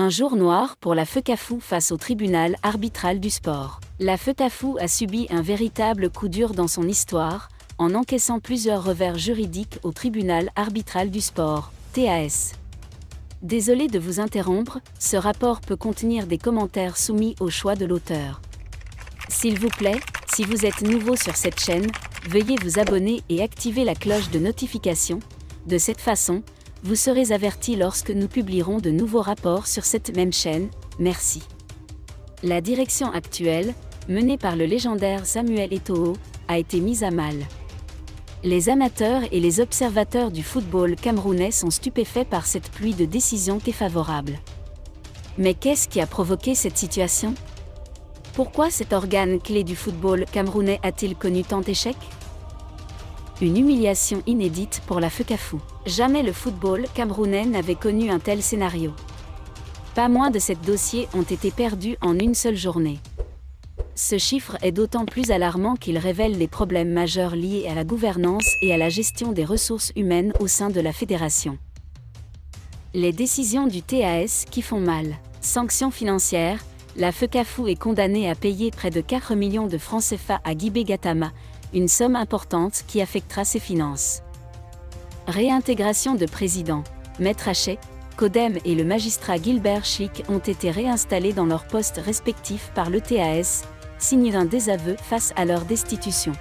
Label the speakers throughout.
Speaker 1: Un jour noir pour la FECAFOOT face au tribunal arbitral du sport. La FECAFOOT a subi un véritable coup dur dans son histoire, en encaissant plusieurs revers juridiques au tribunal arbitral du sport, TAS. Désolé de vous interrompre, ce rapport peut contenir des commentaires soumis au choix de l'auteur. S'il vous plaît, si vous êtes nouveau sur cette chaîne, veuillez vous abonner et activer la cloche de notification. De cette façon, vous serez averti lorsque nous publierons de nouveaux rapports sur cette même chaîne. Merci. La direction actuelle, menée par le légendaire Samuel Eto'o, a été mise à mal. Les amateurs et les observateurs du football camerounais sont stupéfaits par cette pluie de décisions défavorables. Mais qu'est-ce qui a provoqué cette situation ? Pourquoi cet organe clé du football camerounais a-t-il connu tant d'échecs ? Une humiliation inédite pour la FECAFOOT. Jamais le football camerounais n'avait connu un tel scénario. Pas moins de 7 dossiers ont été perdus en une seule journée. Ce chiffre est d'autant plus alarmant qu'il révèle les problèmes majeurs liés à la gouvernance et à la gestion des ressources humaines au sein de la fédération. Les décisions du TAS qui font mal. Sanctions financières, la FECAFOOT est condamnée à payer près de 4 millions de francs CFA à Guy Gatama, une somme importante qui affectera ses finances. Réintégration de président. Maître Haché, Codem et le magistrat Gilbert Schlick ont été réinstallés dans leurs postes respectifs par le TAS, signe d'un désaveu face à leur destitution.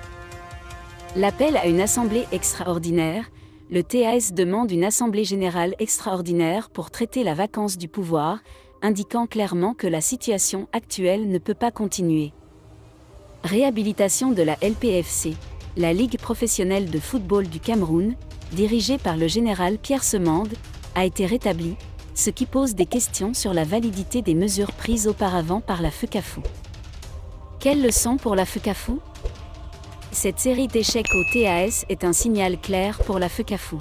Speaker 1: L'appel à une assemblée extraordinaire. Le TAS demande une assemblée générale extraordinaire pour traiter la vacance du pouvoir, indiquant clairement que la situation actuelle ne peut pas continuer. Réhabilitation de la LPFC, la Ligue professionnelle de football du Cameroun, dirigée par le général Pierre Semande, a été rétablie, ce qui pose des questions sur la validité des mesures prises auparavant par la FECAFOOT. Quelle leçon pour la FECAFOOT ? Cette série d'échecs au TAS est un signal clair pour la FECAFOOT.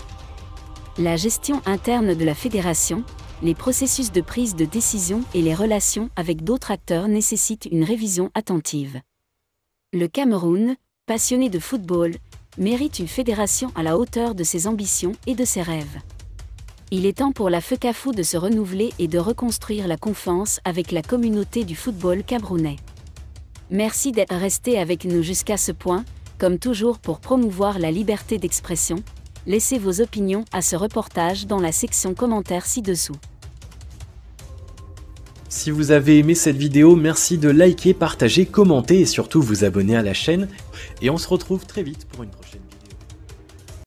Speaker 1: La gestion interne de la fédération, les processus de prise de décision et les relations avec d'autres acteurs nécessitent une révision attentive. Le Cameroun, passionné de football, mérite une fédération à la hauteur de ses ambitions et de ses rêves. Il est temps pour la FECAFOOT de se renouveler et de reconstruire la confiance avec la communauté du football camerounais. Merci d'être resté avec nous jusqu'à ce point, comme toujours pour promouvoir la liberté d'expression. Laissez vos opinions à ce reportage dans la section commentaires ci-dessous.
Speaker 2: Si vous avez aimé cette vidéo, merci de liker, partager, commenter et surtout vous abonner à la chaîne. Et on se retrouve très vite pour une prochaine vidéo.